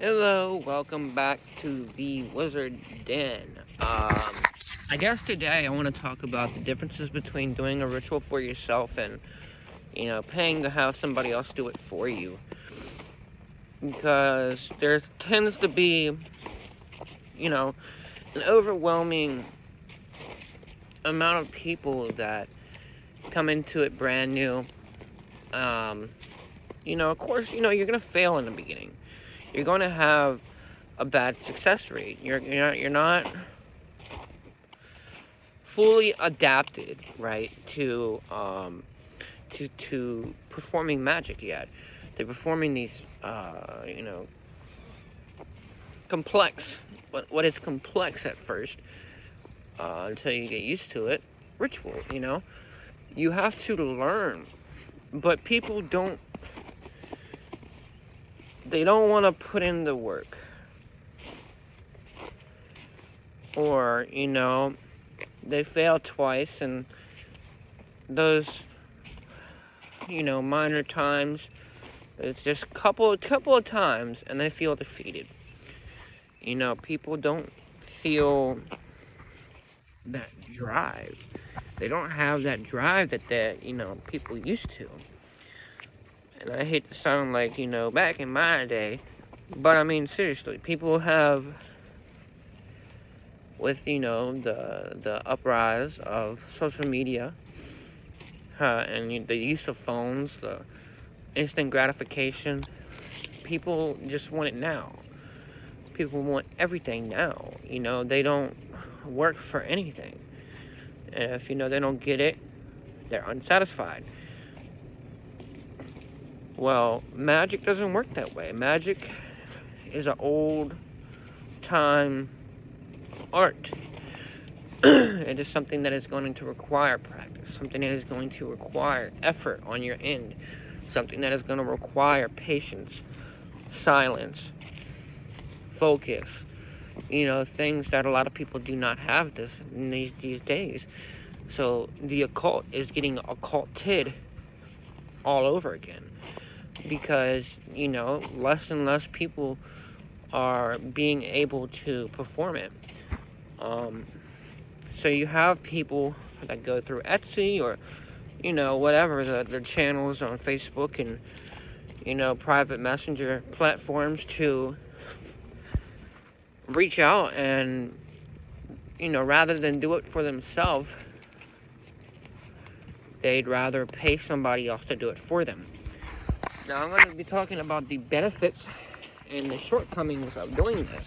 Hello, welcome back to the Wizard Den. I guess today I want to talk about the differences between doing a ritual for yourself and, paying to have somebody else do it for you. Because there tends to be, an overwhelming amount of people that come into it brand new. Of course, you're going to fail in the beginning. You're going to have a bad success rate. You're not fully adapted, right, to performing magic yet. They're performing these, complex. What is complex at first, until you get used to it. Ritual, you have to learn, but people don't. They don't want to put in the work, or they fail twice, and those minor times. It's just couple of times, and they feel defeated. People don't feel that drive. They don't have that drive that people used to. And I hate to sound like back in my day, but I mean seriously, people have with the uprise of social media, and the use of phones, the instant gratification. People just want it now. People want everything now. They don't work for anything. And if they don't get it, they're unsatisfied. Well, magic doesn't work that way. Magic is an old time art. It is something that is going to require practice, something that is going to require effort on your end, something that is going to require patience, silence, focus, things that a lot of people do not have these days. So the occult is getting occulted all over again, because less and less people are being able to perform it. So you have people that go through Etsy or whatever the channels on Facebook and private messenger platforms to reach out and rather than do it for themselves, they'd rather pay somebody else to do it for them. Now I'm going to be talking about the benefits and the shortcomings of doing this.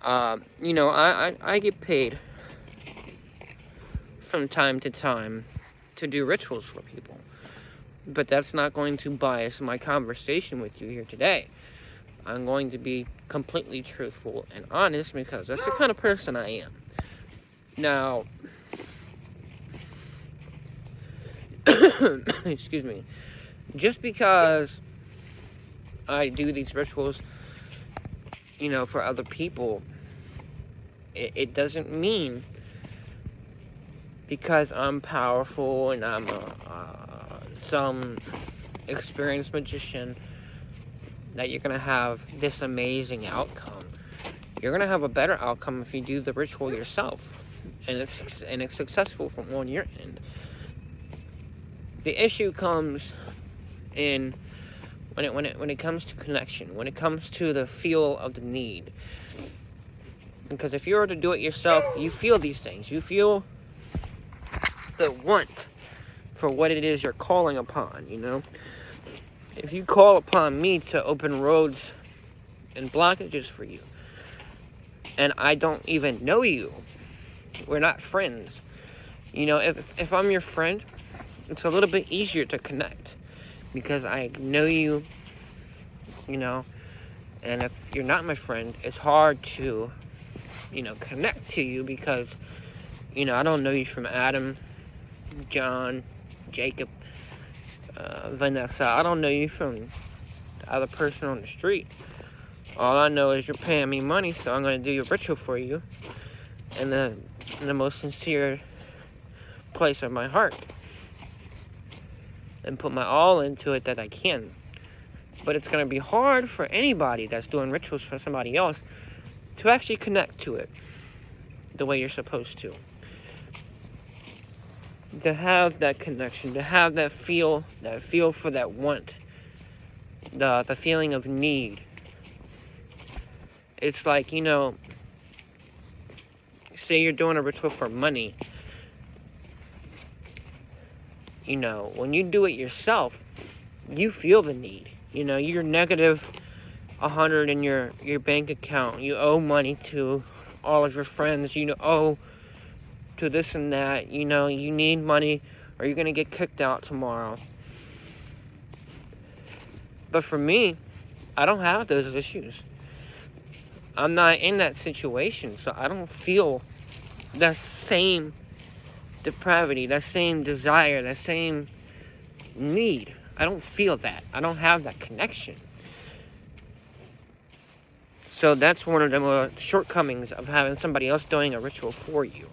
I get paid from time to time to do rituals for people, but that's not going to bias my conversation with you here today. I'm going to be completely truthful and honest because that's the kind of person I am. Now, excuse me, just because I do these rituals, for other people, it doesn't mean because I'm powerful and I'm some experienced magician that you're going to have this amazing outcome. You're going to have a better outcome if you do the ritual yourself, and it's successful from on your end. The issue comes in when it comes to connection, when it comes to the feel of the need. Because if you were to do it yourself, you feel these things. You feel the want for what it is you're calling upon, If you call upon me to open roads and blockages for you, and I don't even know you, we're not friends. If I'm your friend, it's a little bit easier to connect because I know you, and if you're not my friend, it's hard to, connect to you because, I don't know you from Adam, John, Jacob, Vanessa. I don't know you from the other person on the street. All I know is you're paying me money, so I'm going to do your ritual for you in the most sincere place of my heart and put my all into it that I can. But it's going to be hard for anybody that's doing rituals for somebody else to actually connect to it the way you're supposed to. To have that connection, to have that feel for that want, the feeling of need. It's like, you know, say you're doing a ritual for money. You know, when you do it yourself, you feel the need. You know, you're negative 100 in your bank account. You owe money to all of your friends. You owe to this and that. You know, you need money or you're going to get kicked out tomorrow. But for me, I don't have those issues. I'm not in that situation, so I don't feel that same depravity, that same desire, that same need. I don't feel that. I don't have that connection. So that's one of the shortcomings of having somebody else doing a ritual for you,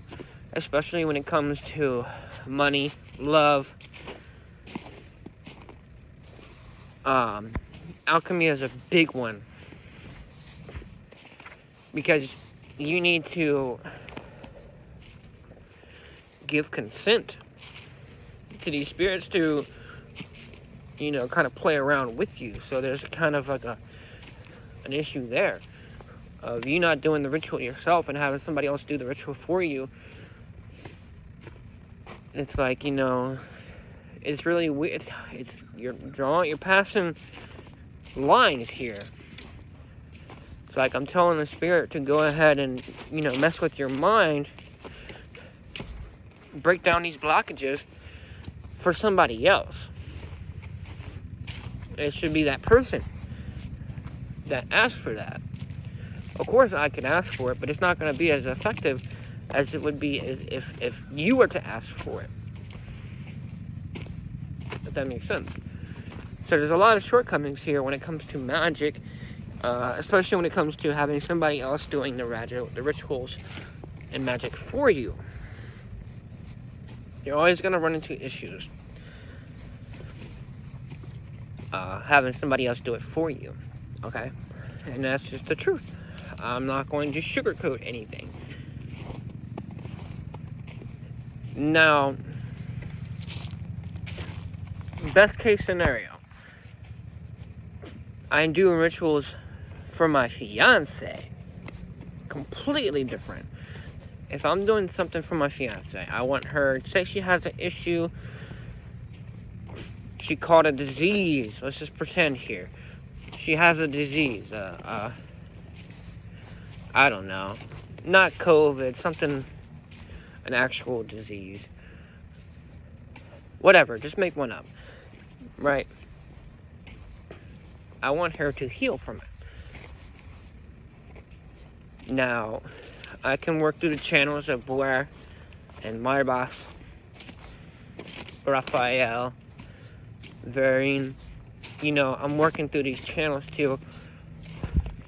especially when it comes to money, love. Alchemy is a big one because you need to give consent to these spirits to, you know, kind of play around with you. So there's kind of like an issue there of you not doing the ritual yourself and having somebody else do the ritual for you. It's like, you know, it's really weird. It's you're passing lines here. It's like I'm telling the spirit to go ahead and, you know, mess with your mind, break down these blockages for somebody else. It should be that person that asks for that. Of course, I can ask for it, but it's not going to be as effective as it would be if you were to ask for it. If that makes sense. So there's a lot of shortcomings here when it comes to magic, especially when it comes to having somebody else doing the rituals and magic for you. You're always going to run into issues having somebody else do it for you, okay? And that's just the truth. I'm not going to sugarcoat anything. Now, best case scenario, I do rituals for my fiance. Completely different. If I'm doing something for my fiance, I want her, say she has an issue, she caught a disease, let's just pretend here. She has a disease, I don't know, not COVID, something, an actual disease. Whatever, just make one up, right? I want her to heal from it. Now, I can work through the channels of Blair and Marbas, Raphael, Vereen. You know, I'm working through these channels to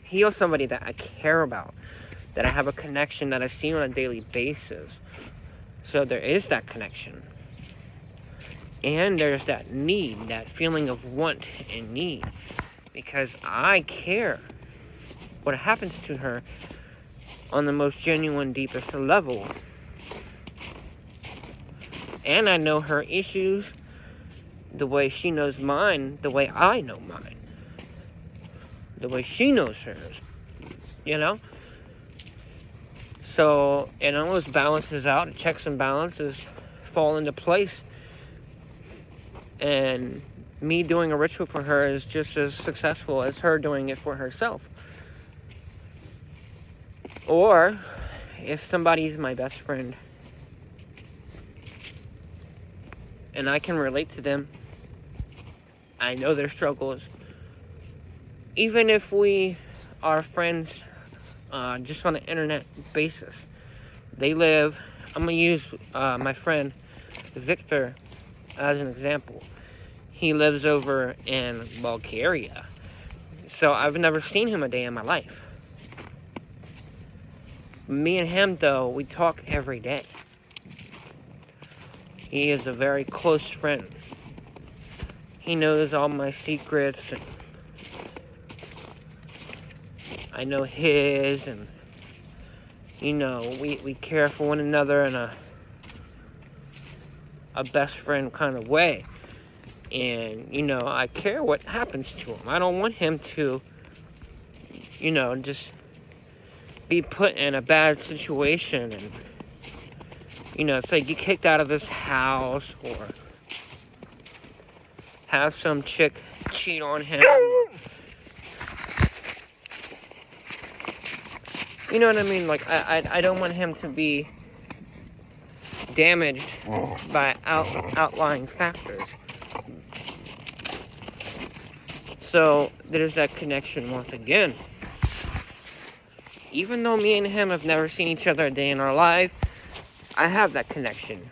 heal somebody that I care about, that I have a connection, that I see on a daily basis. So there is that connection. And there's that need, that feeling of want and need. Because I care what happens to her on the most genuine, deepest level. And I know her issues the way she knows mine, the way I know mine. The way she knows hers. You know? So it almost balances out, checks and balances fall into place. And me doing a ritual for her is just as successful as her doing it for herself. Or, if somebody's my best friend, and I can relate to them, I know their struggles, even if we are friends just on an internet basis. They live, I'm going to use my friend Victor as an example. He lives over in Bulgaria, so I've never seen him a day in my life. Me and him, though, we talk every day. He is a very close friend. He knows all my secrets and I know his, and you know, we care for one another in a best friend kind of way. And, you know, I care what happens to him. I don't want him to, you know, just be put in a bad situation and, you know, say get kicked out of this house, or have some chick cheat on him. You know what I mean? Like, I don't want him to be damaged by outlying factors. So, there's that connection once again. Even though me and him have never seen each other a day in our life, I have that connection.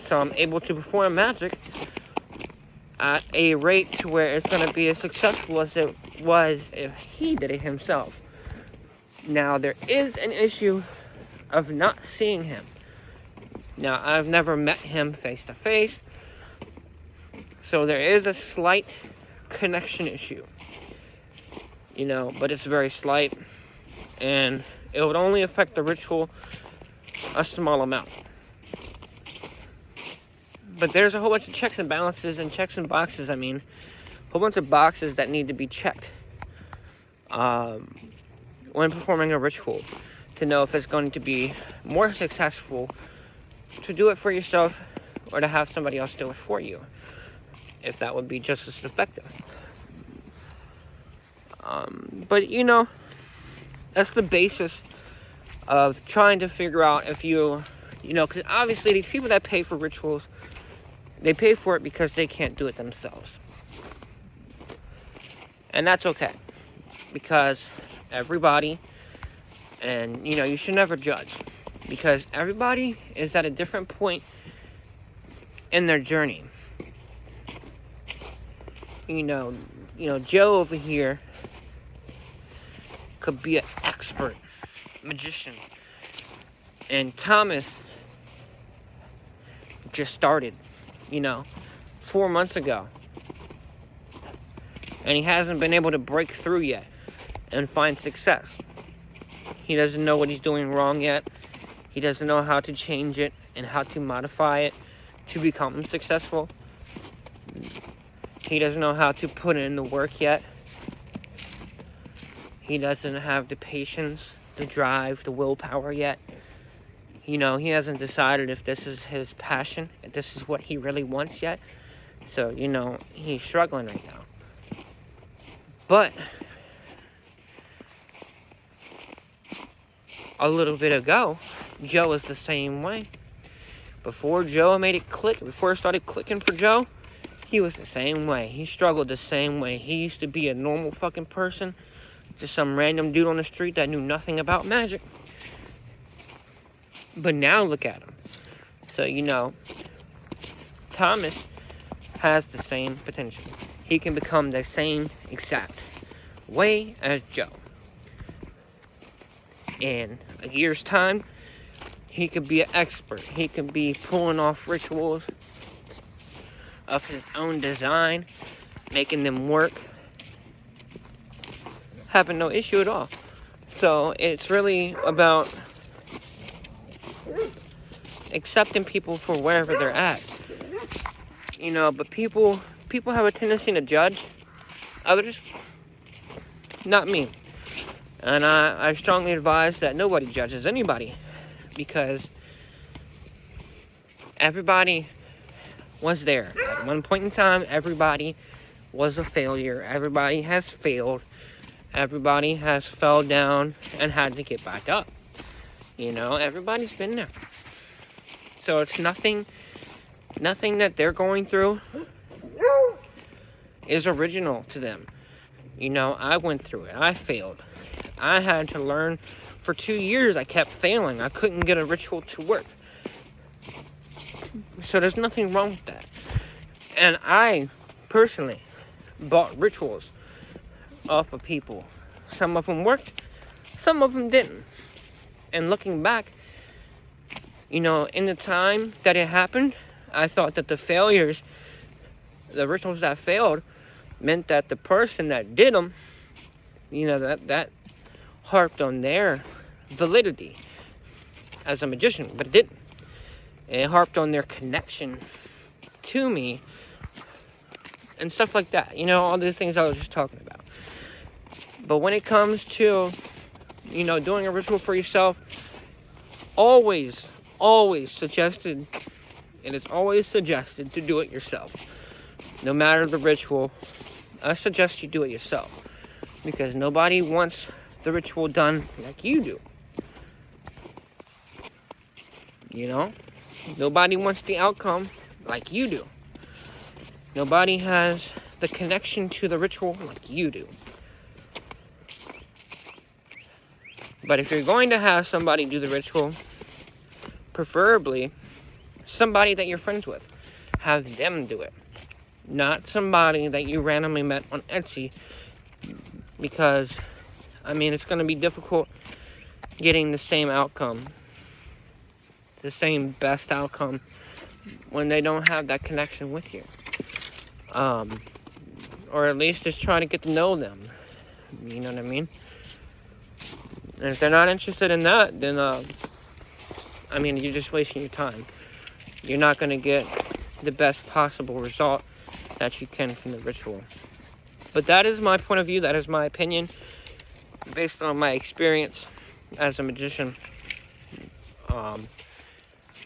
So I'm able to perform magic at a rate to where it's going to be as successful as it was if he did it himself. Now, there is an issue of not seeing him. Now, I've never met him face to face, so there is a slight connection issue. You know, but it's very slight, and it would only affect the ritual a small amount. But there's a whole bunch of checks and balances and checks and boxes. I mean, a whole bunch of boxes that need to be checked when performing a ritual to know if it's going to be more successful to do it for yourself or to have somebody else do it for you, if that would be just as effective. But, you know, that's the basis of trying to figure out if you know, because obviously these people that pay for rituals, they pay for it because they can't do it themselves. And that's okay, because everybody, and, you know, you should never judge, because everybody is at a different point in their journey. You know, Joe over here could be an expert magician, and Thomas just started, 4 months ago, and he hasn't been able to break through yet and find success. He doesn't know what he's doing wrong yet. He doesn't know how to change it and how to modify it to become successful. He doesn't know how to put in the work yet. He doesn't have the patience, the drive, the willpower yet. He hasn't decided if this is his passion, if this is what he really wants yet. So, he's struggling right now. But a little bit ago, Joe was the same way. Before Joe made it click, before it started clicking for Joe, he was the same way. He struggled the same way. He used to be a normal fucking person, just some random dude on the street that knew nothing about magic. But now look at him. So, Thomas has the same potential. He can become the same exact way as Joe. In a year's time, he could be an expert. He could be pulling off rituals of his own design, making them work, having no issue at all. So it's really about accepting people for wherever they're at. But people have a tendency to judge others, not me. And I strongly advise that nobody judges anybody, because everybody was there. At one point in time, everybody was a failure. Everybody has failed. Everybody has fell down and had to get back up. Everybody's been there. So it's nothing that they're going through is original to them. I went through it. I failed. I had to learn. For 2 years, I kept failing. I couldn't get a ritual to work. So there's nothing wrong with that. And I, personally, bought rituals off of people. Some of them worked. Some of them didn't. And looking back, in the time that it happened, I thought that the rituals that failed, meant that the person that did them, that harped on their validity as a magician, but it didn't. It harped on their connection to me and stuff like that. You know, all these things I was just talking about. But when it comes to, you know, doing a ritual for yourself, always suggested, it is always suggested to do it yourself. No matter the ritual, I suggest you do it yourself. Because nobody wants the ritual done like you do. You know? Nobody wants the outcome like you do. Nobody has the connection to the ritual like you do. But if you're going to have somebody do the ritual, preferably somebody that you're friends with. Have them do it. Not somebody that you randomly met on Etsy. Because, I mean, it's going to be difficult getting the same outcome. The same best outcome when they don't have that connection with you. Or at least just try to get to know them. You know what I mean? And if they're not interested in that, then, I mean, you're just wasting your time. You're not going to get the best possible result that you can from the ritual. But that is my point of view. That is my opinion. Based on my experience as a magician.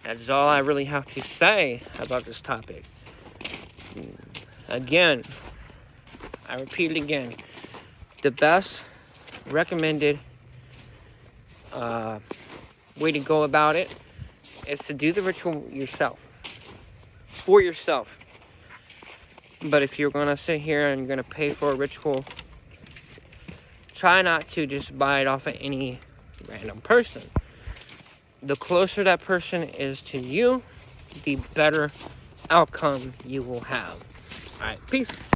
That is all I really have to say about this topic. Again, I repeat it again. The best recommended way to go about it is to do the ritual yourself. For yourself. But if you're going to sit here and you're going to pay for a ritual, try not to just buy it off of any random person. The closer that person is to you, the better outcome you will have. Alright, peace.